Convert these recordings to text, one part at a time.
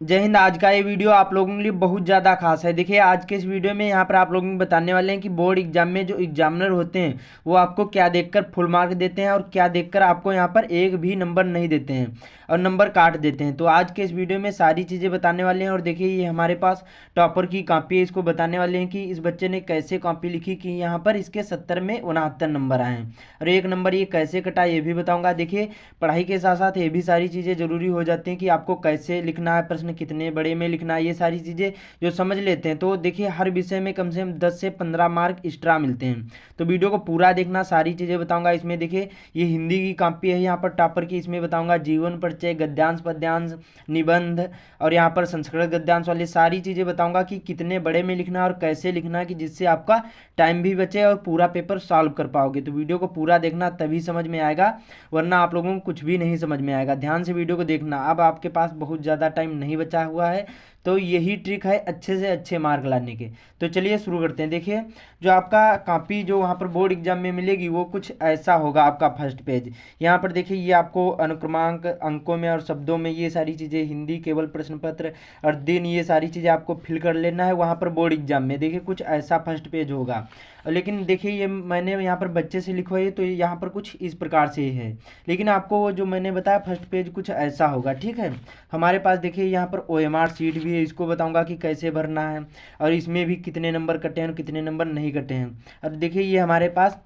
जय हिंद। आज का ये वीडियो आप लोगों के लिए बहुत ज़्यादा खास है। देखिए, आज के इस वीडियो में यहाँ पर आप लोगों को बताने वाले हैं कि बोर्ड एग्जाम में जो एग्जामिनर होते हैं वो आपको क्या देखकर फुल मार्क देते हैं और क्या देखकर आपको यहाँ पर एक भी नंबर नहीं देते हैं और नंबर काट देते हैं। तो आज के इस वीडियो में सारी चीज़ें बताने वाले हैं। और देखिए, ये हमारे पास टॉपर की कॉपी है, इसको बताने वाले हैं कि इस बच्चे ने कैसे कॉपी लिखी कि यहाँ पर इसके 70 में 69 नंबर आए हैं और एक नंबर ये कैसे कटा ये भी बताऊँगा। देखिए, पढ़ाई के साथ साथ ये भी सारी चीज़ें ज़रूरी हो जाती हैं कि आपको कैसे लिखना है, प्रश्न कितने बड़े में लिखना है, ये सारी चीज़ें जो समझ लेते हैं तो देखिए हर विषय में कम से कम 10 से 15 मार्क एक्स्ट्रा मिलते हैं। तो वीडियो को पूरा देखना, सारी चीज़ें बताऊंगा। इसमें देखिए, ये हिंदी की कॉपी है यहाँ पर टॉपर की, इसमें बताऊंगा जीवन परिचय, गद्यांश पद्यांश, निबंध और यहाँ पर संस्कृत गद्यांश वाली सारी चीज़ें बताऊंगा कि कितने बड़े में लिखना है और कैसे लिखना है कि जिससे आपका टाइम भी बचे और पूरा पेपर सॉल्व कर पाओगे। तो वीडियो को पूरा देखना, तभी समझ में आएगा, वरना आप लोगों को कुछ भी नहीं समझ में आएगा। ध्यान से वीडियो को देखना। अब आपके पास बहुत ज़्यादा टाइम नहीं बचा हुआ है, तो यही ट्रिक है अच्छे से अच्छे मार्क लाने के। तो चलिए शुरू करते हैं। देखिए, जो आपका कॉपी जो वहाँ पर बोर्ड एग्जाम में मिलेगी वो कुछ ऐसा होगा। आपका फर्स्ट पेज यहाँ पर देखिए, ये आपको अनुक्रमांक अंकों में और शब्दों में ये सारी चीज़ें, हिंदी केवल प्रश्न पत्र और दिन, ये सारी चीज़ें आपको फिल कर लेना है वहाँ पर बोर्ड एग्जाम में। देखिए, कुछ ऐसा फर्स्ट पेज होगा। लेकिन देखिए, ये मैंने यहाँ पर बच्चे से लिखवाई तो यहाँ पर कुछ इस प्रकार से है, लेकिन आपको वो जो मैंने बताया फर्स्ट पेज कुछ ऐसा होगा। ठीक है, हमारे पास देखिए यहाँ पर OMR सीट भी है, इसको बताऊंगा कि कैसे भरना है और इसमें भी कितने नंबर कटे हैं और कितने नंबर नहीं कटे हैं। और देखिए, ये हमारे पास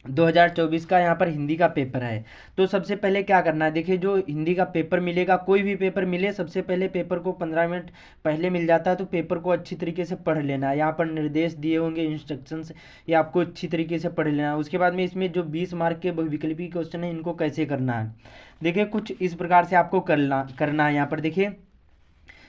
2024 का यहाँ पर हिंदी का पेपर है। तो सबसे पहले क्या करना है, देखिए जो हिंदी का पेपर मिलेगा, कोई भी पेपर मिले, सबसे पहले पेपर को 15 मिनट पहले मिल जाता है, तो पेपर को अच्छी तरीके से पढ़ लेना है। यहाँ पर निर्देश दिए होंगे, इंस्ट्रक्शंस, ये आपको अच्छी तरीके से पढ़ लेना है। उसके बाद में इसमें जो 20 मार्क के विकल्पी क्वेश्चन है, इनको कैसे करना है, देखिए कुछ इस प्रकार से आपको करना है। यहाँ पर देखिए,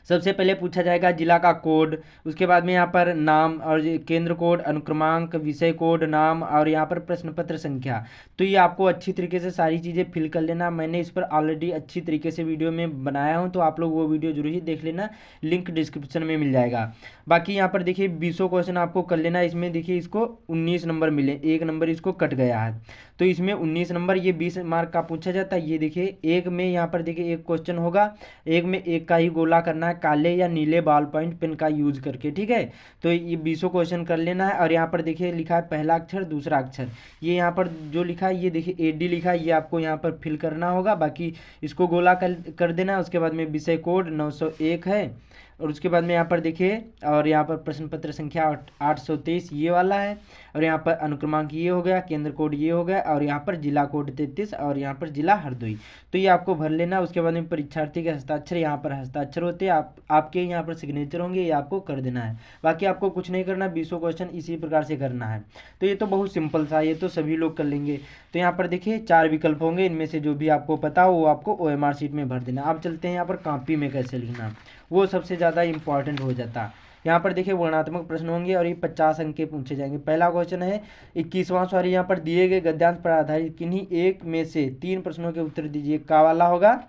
सबसे पहले पूछा जाएगा जिला का कोड, उसके बाद में यहाँ पर नाम और केंद्र कोड, अनुक्रमांक, विषय कोड, नाम और यहाँ पर प्रश्न पत्र संख्या। तो ये आपको अच्छी तरीके से सारी चीज़ें फिल कर लेना। मैंने इस पर ऑलरेडी अच्छी तरीके से वीडियो में बनाया हूँ, तो आप लोग वो वीडियो जरूर ही देख लेना, लिंक डिस्क्रिप्शन में मिल जाएगा। बाकी यहाँ पर देखिए 20 क्वेश्चन आपको कर लेना है। इसमें देखिए इसको 19 नंबर मिले, एक नंबर इसको कट गया है, तो इसमें 19 नंबर, ये 20 मार्क का पूछा जाता है। ये देखिए एक में यहाँ पर देखिए एक क्वेश्चन होगा, एक में एक का ही गोला करना है काले या नीले बॉल पॉइंट पेन का यूज करके। ठीक है, तो ये 20 क्वेश्चन कर लेना है। और यहाँ पर देखिए लिखा है पहला अक्षर दूसरा अक्षर, ये यहाँ पर जो लिखा है ये देखिए AD लिखा है, ये आपको यहाँ पर फिल करना होगा। बाकी इसको गोला कर देना है। उसके बाद में विषय कोड 901 है और उसके बाद में यहाँ पर देखिए, और यहाँ पर प्रश्न पत्र संख्या 823 ये वाला है, और यहाँ पर अनुक्रमांक ये हो गया, केंद्र कोड ये हो गया, और यहाँ पर जिला कोड 33 और यहाँ पर जिला हरदोई। तो ये आपको भर लेना। उसके बाद में परीक्षार्थी के हस्ताक्षर, यहाँ पर हस्ताक्षर होते हैं, आपके यहाँ पर सिग्नेचर होंगे, ये आपको कर देना है। बाकी आपको कुछ नहीं करना, 20 क्वेश्चन इसी प्रकार से करना है। तो ये तो बहुत सिंपल था, ये तो सभी लोग कर लेंगे। तो यहाँ पर देखिए 4 विकल्प होंगे, इनमें से जो भी आपको पता हो वो आपको OMR शीट में भर देना। अब चलते हैं यहाँ पर कॉपी में कैसे लिखना, वो सबसे ज़्यादा इंपॉर्टेंट हो जाता है। यहाँ पर देखिए वर्णात्मक प्रश्न होंगे और ये 50 अंक के पूछे जाएंगे। पहला क्वेश्चन है 21वां सवाल, यहाँ पर दिए गए गद्यांश पर आधारित किन्हीं एक में से 3 प्रश्नों के उत्तर दीजिए। का वाला होगा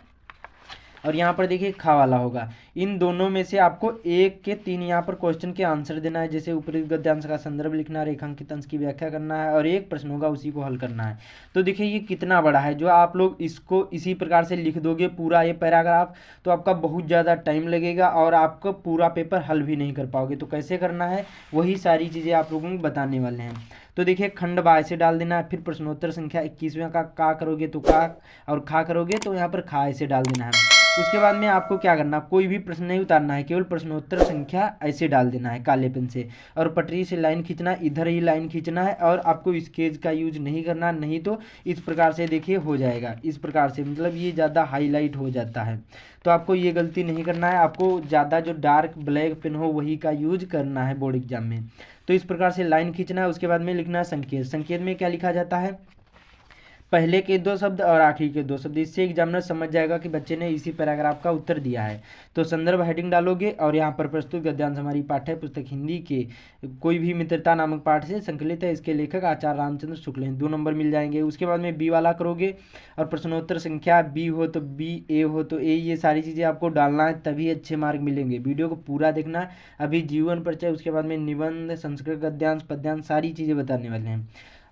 और यहाँ पर देखिए खा वाला होगा। इन दोनों में से आपको एक के 3 यहाँ पर क्वेश्चन के आंसर देना है, जैसे ऊपरी गद्यांश का संदर्भ लिखना, रेखांकित अंश की व्याख्या करना है और एक प्रश्न होगा उसी को हल करना है। तो देखिए ये कितना बड़ा है, जो आप लोग इसको इसी प्रकार से लिख दोगे पूरा ये पैराग्राफ, तो आपका बहुत ज़्यादा टाइम लगेगा और आपका पूरा पेपर हल भी नहीं कर पाओगे। तो कैसे करना है वही सारी चीज़ें आप लोगों को बताने वाले हैं। तो देखिए खंड बा ऐसे डाल देना है, फिर प्रश्नोत्तर संख्या 21वें का करोगे तो का, और खा करोगे तो यहाँ पर खा ऐसे डाल देना है। उसके बाद में आपको क्या करना, कोई भी प्रश्न नहीं उतारना है, केवल प्रश्नोत्तर संख्या ऐसे डाल देना है काले पेन से, और पटरी से लाइन खींचना, इधर ही लाइन खींचना है, और आपको स्केच का यूज नहीं करना, नहीं तो इस प्रकार से देखिए हो जाएगा, इस प्रकार से, मतलब ये ज़्यादा हाईलाइट हो जाता है। तो आपको ये गलती नहीं करना है, आपको ज़्यादा जो डार्क ब्लैक पेन हो वही का यूज करना है बोर्ड एग्जाम में। तो इस प्रकार से लाइन खींचना है। उसके बाद में लिखना है संकेत। संकेत में क्या लिखा जाता है, पहले के 2 शब्द और आखिरी के 2 शब्द, इससे एग्जामिनर समझ जाएगा कि बच्चे ने इसी पैराग्राफ का उत्तर दिया है। तो संदर्भ हेडिंग डालोगे और यहाँ पर प्रस्तुत गद्यांश हमारी पाठ्य पुस्तक हिंदी के कोई भी मित्रता नामक पाठ से संकलित है, इसके लेखक आचार्य रामचंद्र शुक्ल हैं, 2 नंबर मिल जाएंगे। उसके बाद में बी वाला करोगे और प्रश्नोत्तर संख्या बी हो तो बी, ए हो तो ए, ये सारी चीज़ें आपको डालना है, तभी अच्छे मार्क मिलेंगे। वीडियो को पूरा देखना है। अभी जीवन परिचय, उसके बाद में निबंध, संस्कृत गद्यांश पद्यांश सारी चीज़ें बताने वाले हैं।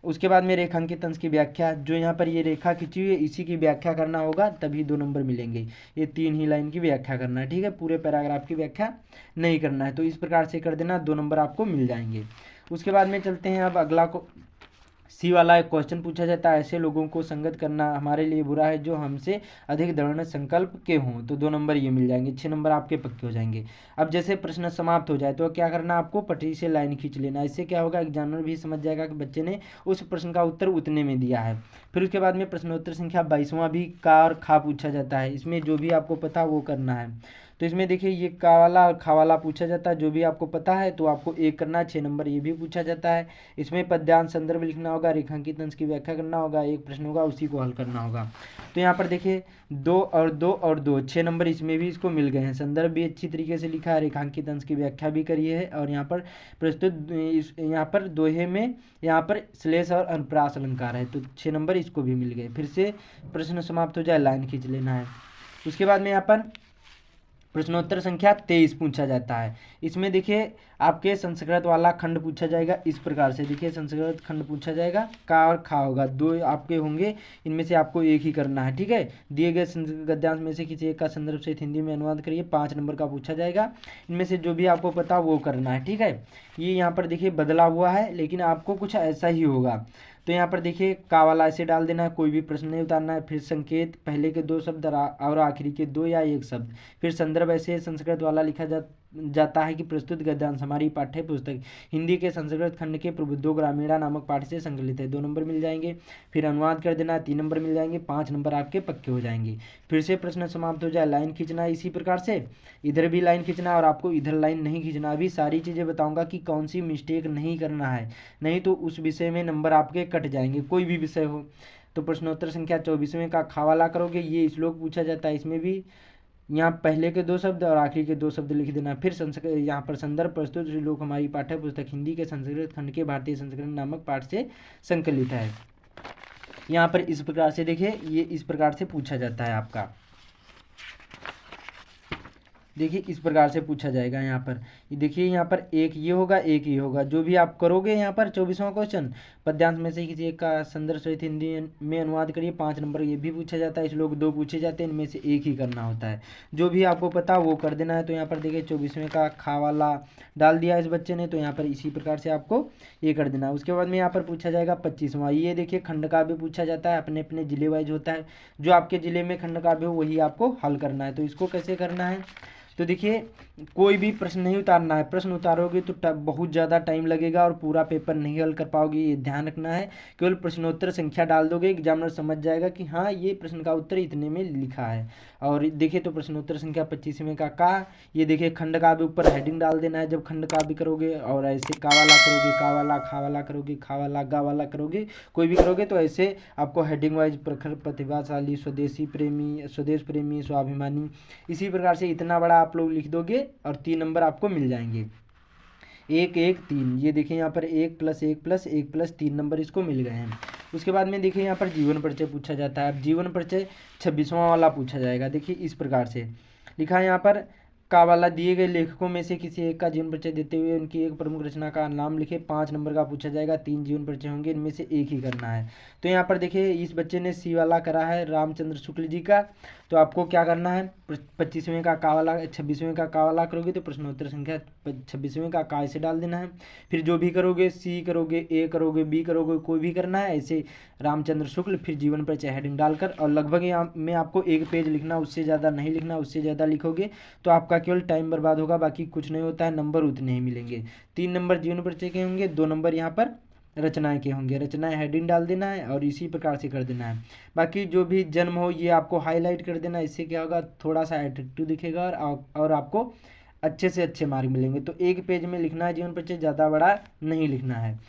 उसके बाद में रेखांकित अंश की व्याख्या, जो यहाँ पर ये रेखा खींची हुई है इसी की व्याख्या करना होगा, तभी 2 नंबर मिलेंगे। ये 3 ही लाइन की व्याख्या करना है, ठीक है, पूरे पैराग्राफ की व्याख्या नहीं करना है। तो इस प्रकार से कर देना, 2 नंबर आपको मिल जाएंगे। उसके बाद में चलते हैं अब अगला को सी वाला एक क्वेश्चन पूछा जाता है, ऐसे लोगों को संगत करना हमारे लिए बुरा है जो हमसे अधिक दृढ़ संकल्प के हों। तो 2 नंबर ये मिल जाएंगे, 6 नंबर आपके पक्के हो जाएंगे। अब जैसे प्रश्न समाप्त हो जाए तो क्या करना, आपको पटरी से लाइन खींच लेना। इससे क्या होगा, एग्जामिनर भी समझ जाएगा कि बच्चे ने उस प्रश्न का उत्तर उतने में दिया है। फिर उसके बाद में प्रश्नोत्तर संख्या 22वां भी का और खा पूछा जाता है। इसमें जो भी आपको पता वो करना है। तो इसमें देखिए ये का वाला और खा वाला पूछा जाता है, जो भी आपको पता है तो आपको 1 करना है। 6 नंबर ये भी पूछा जाता है। इसमें पद्यांश संदर्भ लिखना होगा, रेखांकित अंश की व्याख्या करना होगा, एक प्रश्न होगा उसी को हल करना होगा। तो यहाँ पर देखिए 2 और 2 और 2, 6 नंबर इसमें भी इसको मिल गए हैं। संदर्भ भी अच्छी तरीके से लिखा है, रेखांकित अंश की व्याख्या भी करी है, और यहाँ पर प्रस्तुत यहाँ पर दोहे में यहाँ पर श्लेष और अनुप्रास अलंकार है। तो 6 नंबर इसको भी मिल गए। फिर से प्रश्न समाप्त हो जाए, लाइन खींच लेना है। उसके बाद में यहाँ पर प्रश्नोत्तर संख्या 23 पूछा जाता है। इसमें देखिए आपके संस्कृत वाला खंड पूछा जाएगा इस प्रकार से। देखिए संस्कृत खंड पूछा जाएगा, का और खा होगा, 2 आपके होंगे, इनमें से आपको एक ही करना है, ठीक है। दिए गए गद्यांश में से किसी एक का संदर्भ सहित हिंदी में अनुवाद करिए, 5 नंबर का पूछा जाएगा। इनमें से जो भी आपको पता वो करना है, ठीक है। ये यहाँ पर देखिए बदला हुआ है, लेकिन आपको कुछ ऐसा ही होगा। तो यहाँ पर देखिए का वाला ऐसे डाल देना है, कोई भी प्रश्न नहीं उतारना है। फिर संकेत, पहले के 2 शब्द और आखिरी के 2 या 1 शब्द। फिर संदर्भ ऐसे संस्कृत वाला लिखा जाता है कि प्रस्तुत गद्यांश हमारी पाठ्य पुस्तक हिंदी के संस्कृत खंड के प्रबुद्धो ग्रामीणा नामक पाठ से संकलित है। 2 नंबर मिल जाएंगे। फिर अनुवाद कर देना, 3 नंबर मिल जाएंगे। 5 नंबर आपके पक्के हो जाएंगे। फिर से प्रश्न समाप्त हो जाए, लाइन खींचना है इसी प्रकार से, इधर भी लाइन खींचना है और आपको इधर लाइन नहीं खींचना। अभी सारी चीज़ें बताऊंगा कि कौन सी मिस्टेक नहीं करना है, नहीं तो उस विषय में नंबर आपके कट जाएंगे, कोई भी विषय हो। तो प्रश्नोत्तर संख्या 24वें का खावाला करोगे, ये श्लोक पूछा जाता है। इसमें भी यहाँ पहले के 2 शब्द और आखिरी के 2 शब्द लिख देना। फिर यहाँ पर संदर्भ प्रस्तुत श्लोक हमारी पाठ्य पुस्तक हिंदी के संस्कृत खंड के भारतीय संस्कृत नामक पाठ से संकलित है। यहाँ पर इस प्रकार से देखिए, ये इस प्रकार से पूछा जाता है आपका। देखिए इस प्रकार से पूछा जाएगा। यहाँ पर देखिए, यहाँ पर एक ये होगा, एक ये होगा। जो भी आप करोगे यहाँ पर 24वां क्वेश्चन, पद्यांश में से किसी एक का संदर्भ सहित हिंदी में अनुवाद करिए, 5 नंबर ये भी पूछा जाता है। श्लोक 2 पूछे जाते हैं, इनमें से एक ही करना होता है। जो भी आपको पता वो कर देना है। तो यहाँ पर देखिए 24वें का खा वाला डाल दिया इस बच्चे ने, तो यहाँ पर इसी प्रकार से आपको ये कर देना है। उसके बाद में यहाँ पर पूछा जाएगा 25वां। ये देखिए खंड काव्य पूछा जाता है, अपने अपने जिले वाइज होता है। जो आपके जिले में खंड काव्य हो वही आपको हल करना है। तो इसको कैसे करना है, तो देखिए कोई भी प्रश्न नहीं उतारना है। प्रश्न उतारोगे तो बहुत ज़्यादा टाइम लगेगा और पूरा पेपर नहीं हल कर पाओगे, ये ध्यान रखना है। केवल प्रश्नोत्तर संख्या डाल दोगे, एग्जामिनर समझ जाएगा कि हाँ ये प्रश्न का उत्तर इतने में लिखा है। और देखिए तो प्रश्नोत्तर संख्या 25वें का ये देखिए खंड का भी ऊपर हेडिंग डाल देना है। जब खंड का भी करोगे और ऐसे का वाला करोगे, का वाला खा वाला करोगे, खा वाला गा वाला करोगे, कोई भी करोगे तो ऐसे आपको हेडिंग वाइज प्रखर, प्रतिभाशाली, स्वदेशी प्रेमी, स्वदेश प्रेमी, स्वाभिमानी, इसी प्रकार से इतना बड़ा आप लोग लिख दोगे और 3 नंबर आपको मिल जाएंगे। 1 1 3, ये देखिए यहाँ पर 1 + 1 + 1 + 3 नंबर इसको मिल गए हैं। उसके बाद में देखिए यहाँ पर जीवन परिचय पूछा जाता है। अब जीवन परिचय 26वां वाला पूछा जाएगा। देखिए इस प्रकार से लिखा है यहाँ पर, का वाला दिए गए लेखकों में से किसी एक का जीवन परिचय देते हुए उनकी एक प्रमुख रचना का नाम लिखे। 5 नंबर का पूछा जाएगा। 3 जीवन परिचय होंगे, इनमें से एक ही करना है। तो यहाँ पर देखिए इस बच्चे ने सी वाला करा है रामचंद्र शुक्ल जी का। तो आपको क्या करना है, 25वें का वाला, 26वें का वाला करोगे तो प्रश्नोत्तर संख्या 26वें का ऐसे डाल देना है। फिर जो भी करोगे, सी करोगे, ए करोगे, बी करोगे, कोई भी करना है ऐसे रामचंद्र शुक्ल, फिर जीवन परिचय हेडिंग डालकर। और लगभग यहाँ में आपको 1 पेज लिखना, उससे ज़्यादा नहीं लिखना। उससे ज़्यादा लिखोगे तो आपका केवल टाइम बर्बाद होगा, बाकी कुछ नहीं होता है, नंबर उतने ही मिलेंगे। 3 नंबर जीवन परिचय के होंगे, 2 नंबर यहाँ पर रचनाएं के होंगे। रचनाएं हेडिंग डाल देना है और इसी प्रकार से कर देना है। बाकी जो भी जन्म हो ये आपको हाईलाइट कर देना है। इससे क्या होगा, थोड़ा सा एट्रैक्टिव दिखेगा और आपको अच्छे से अच्छे मार्क मिलेंगे। तो 1 पेज में लिखना है जीवन परिचय, ज़्यादा बड़ा नहीं लिखना है।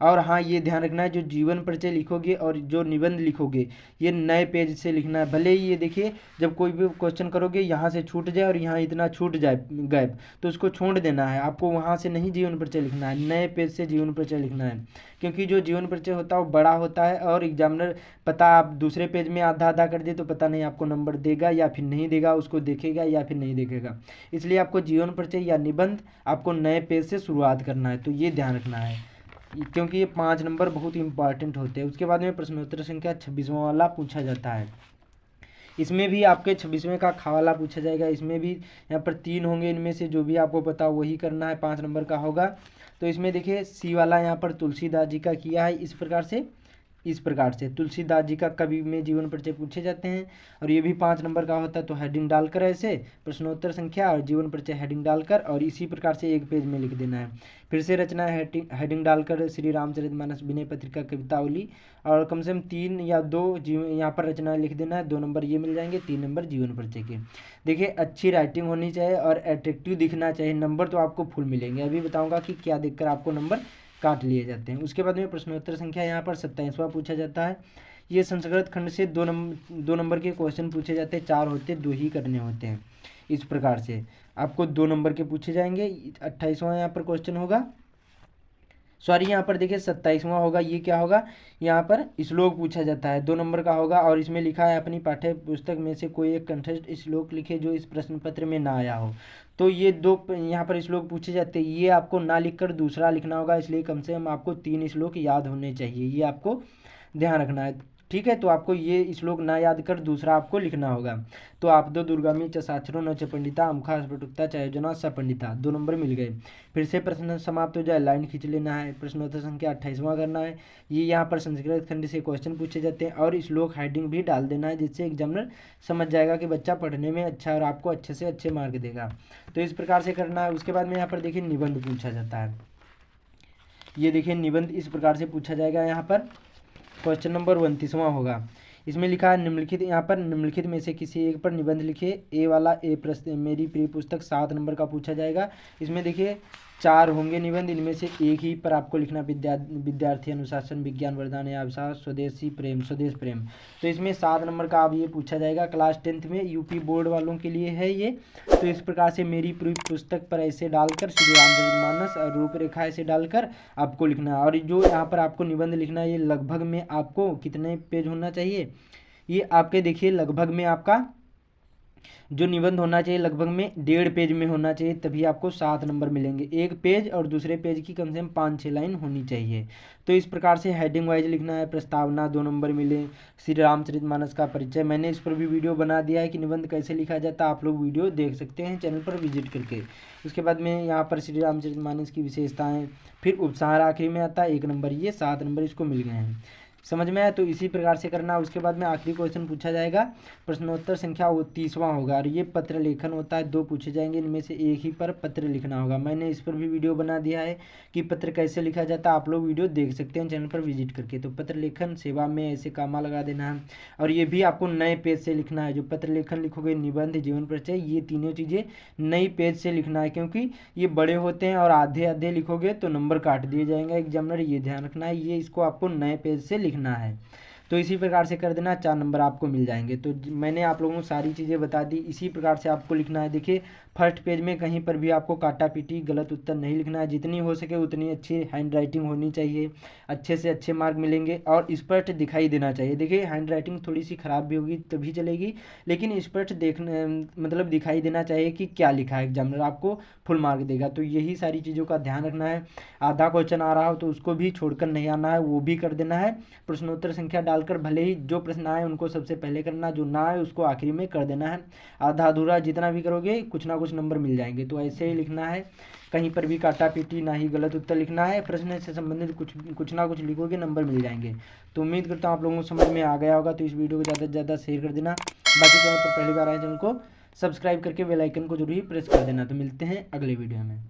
और हाँ ये ध्यान रखना है, जो जीवन परिचय लिखोगे और जो निबंध लिखोगे ये नए पेज से लिखना है। भले ही ये देखिए जब कोई भी क्वेश्चन करोगे यहाँ से छूट जाए और यहाँ इतना छूट जाए गैप, तो उसको छोड़ देना है। आपको वहाँ से नहीं जीवन परिचय लिखना है, नए पेज से जीवन परिचय लिखना है। क्योंकि जो जीवन परिचय होता है वो बड़ा होता है और एग्जामिनर पता आप दूसरे पेज में आधा आधा कर दे तो पता नहीं आपको नंबर देगा या फिर नहीं देगा, उसको देखेगा या फिर नहीं देखेगा। इसलिए आपको जीवन परिचय या निबंध आपको नए पेज से शुरुआत करना है। तो ये ध्यान रखना है। क्योंकि ये 5 नंबर बहुत इंपॉर्टेंट होते हैं। उसके बाद में प्रश्नोत्तर संख्या 26वां वाला पूछा जाता है। इसमें भी आपके 26वें का खवाला पूछा जाएगा। इसमें भी यहाँ पर 3 होंगे, इनमें से जो भी आपको पता वही करना है, 5 नंबर का होगा। तो इसमें देखिए सी वाला यहाँ पर तुलसीदास जी का किया है इस प्रकार से तुलसीदास जी का कवि में जीवन परिचय पूछे जाते हैं। और ये भी 5 नंबर का होता है। तो हेडिंग डालकर ऐसे प्रश्नोत्तर संख्या और जीवन परिचय हेडिंग डालकर और इसी प्रकार से एक पेज में लिख देना है। फिर से रचना हेडिंग डालकर श्री रामचरितमानस विनय पत्रिका कवितावली, और कम से कम 3 या 2 यहाँ पर रचना लिख देना है। 2 नंबर ये मिल जाएंगे, 3 नंबर जीवन परिचय के। देखिए अच्छी राइटिंग होनी चाहिए और अट्रैक्टिव दिखना चाहिए। नंबर तो आपको फुल मिलेंगे। अभी बताऊंगा कि क्या देखकर आपको नंबर काट लिए जाते हैं। उसके बाद में प्रश्नोत्तर संख्या यहाँ पर 27वां पूछा जाता है। ये संस्कृत खंड से 2 नंबर के क्वेश्चन पूछे जाते हैं। 4 होते हैं, 2 ही करने होते हैं। इस प्रकार से आपको 2 नंबर के पूछे जाएंगे। 28वां यहाँ पर क्वेश्चन होगा, सॉरी यहाँ पर देखिए 27वां होगा। ये क्या होगा, यहाँ पर श्लोक पूछा जाता है, 2 नंबर का होगा। और इसमें लिखा है अपनी पाठ्य पुस्तक में से कोई एक कंठस्थ श्लोक लिखे जो इस प्रश्न पत्र में ना आया हो। तो ये 2 यहाँ पर श्लोक पूछे जाते हैं। ये आपको ना लिखकर दूसरा लिखना होगा, इसलिए कम से कम आपको 3 श्लोक याद होने चाहिए। ये आपको ध्यान रखना है, ठीक है। तो आपको ये श्लोक ना याद कर दूसरा आपको लिखना होगा। तो आप दो दुर्गामी च साक्षरो न च पंडिता अमुखा स्फुटुक्ता च योजना स पंडिता, 2 नंबर मिल गए। फिर से प्रश्न समाप्त हो जाए, लाइन खींच लेना है। प्रश्नोत्तर संख्या 28वां करना है। ये यहाँ पर संस्कृत खंड से क्वेश्चन पूछे जाते हैं और श्लोक हेडिंग भी डाल देना है, जिससे एग्जामिनर समझ जाएगा कि बच्चा पढ़ने में अच्छा है और आपको अच्छे से अच्छे मार्क देगा। तो इस प्रकार से करना है। उसके बाद में यहाँ पर देखिए निबंध पूछा जाता है। ये देखिए निबंध इस प्रकार से पूछा जाएगा। यहाँ पर क्वेश्चन नंबर 29वां होगा। इसमें लिखा है निम्नलिखित, यहाँ पर निम्नलिखित में से किसी एक पर निबंध लिखिए। ए वाला ए प्रश्न मेरी प्रिय पुस्तक 7 नंबर का पूछा जाएगा। इसमें देखिए 4 होंगे निबंध, इनमें से एक ही पर आपको लिखना विद्यार्थी अनुशासन विज्ञान वरदान या अवसाद स्वदेश प्रेम। तो इसमें 7 नंबर का अब ये पूछा जाएगा। क्लास 10th में यूपी बोर्ड वालों के लिए है ये। तो इस प्रकार से मेरी प्रिय पुस्तक पर ऐसे डालकर श्री रामचरितमानस और रूपरेखा ऐसे डालकर आपको लिखना है। और जो यहाँ पर आपको निबंध लिखना है, ये लगभग में आपको कितने पेज होना चाहिए, ये आपके देखिए लगभग में आपका जो निबंध होना चाहिए लगभग में 1.5 पेज में होना चाहिए, तभी आपको 7 नंबर मिलेंगे। एक पेज और दूसरे पेज की कम से कम 5-6 लाइन होनी चाहिए। तो इस प्रकार से हेडिंग वाइज लिखना है। प्रस्तावना 2 नंबर मिले। श्री रामचरितमानस का परिचय, मैंने इस पर भी वीडियो बना दिया है कि निबंध कैसे लिखा जाता है, आप लोग वीडियो देख सकते हैं चैनल पर विजिट करके। उसके बाद में यहाँ पर श्री रामचरितमानस की विशेषताएँ, फिर उपसार आखिरी में आता है 1 नंबर। ये 7 नंबर इसको मिल गए हैं, समझ में आया। तो इसी प्रकार से करना। उसके बाद में आखिरी क्वेश्चन पूछा जाएगा, प्रश्नोत्तर संख्या 30वां होगा। और ये पत्र लेखन होता है, 2 पूछे जाएंगे, इनमें से एक ही पर पत्र लिखना होगा। मैंने इस पर भी वीडियो बना दिया है कि पत्र कैसे लिखा जाता है, आप लोग वीडियो देख सकते हैं चैनल पर विजिट करके। तो पत्र लेखन सेवा में ऐसे कामा लगा देना है। और ये भी आपको नए पेज से लिखना है। जो पत्र लेखन लिखोगे, निबंध, जीवन परिचय, ये तीनों चीज़ें नई पेज से लिखना है, क्योंकि ये बड़े होते हैं और आधे लिखोगे तो नंबर काट दिए जाएंगे एग्जामिनर, ये ध्यान रखना है। ये इसको आपको नए पेज से लिखना है। तो इसी प्रकार से कर देना, 4 नंबर आपको मिल जाएंगे। तो मैंने आप लोगों को सारी चीज़ें बता दी। इसी प्रकार से आपको लिखना है। देखिए फर्स्ट पेज में कहीं पर भी आपको काटा पीटी गलत उत्तर नहीं लिखना है। जितनी हो सके उतनी अच्छी हैंड राइटिंग होनी चाहिए, अच्छे से अच्छे मार्क मिलेंगे और स्पष्ट दिखाई देना चाहिए। देखिए हैंड राइटिंग थोड़ी सी ख़राब भी होगी तभी चलेगी, लेकिन स्पष्ट देखने मतलब दिखाई देना चाहिए कि क्या लिखा है, एग्जामिनर आपको फुल मार्क देगा। तो यही सारी चीज़ों का ध्यान रखना है। आधा क्वेश्चन आ रहा हो तो उसको भी छोड़कर नहीं आना है, वो भी कर देना है। प्रश्नोत्तर संख्या डालकर भले ही जो प्रश्न आए उनको सबसे पहले करना, जो ना आए उसको आखिरी में कर देना है। आधा अधूरा जितना भी करोगे कुछ ना कुछ नंबर मिल जाएंगे। तो ऐसे ही लिखना है, कहीं पर भी काटा पीटी ना ही गलत उत्तर लिखना है। प्रश्न से संबंधित कुछ ना कुछ लिखोगे, नंबर मिल जाएंगे। तो उम्मीद करता हूँ आप लोगों को समझ में आ गया होगा। तो इस वीडियो को ज़्यादा से ज़्यादा शेयर कर देना। बाकी चैनल पर पहली बार आए चैनल को सब्सक्राइब करके बेल आइकन को जरूर ही प्रेस कर देना। तो मिलते हैं अगले वीडियो में।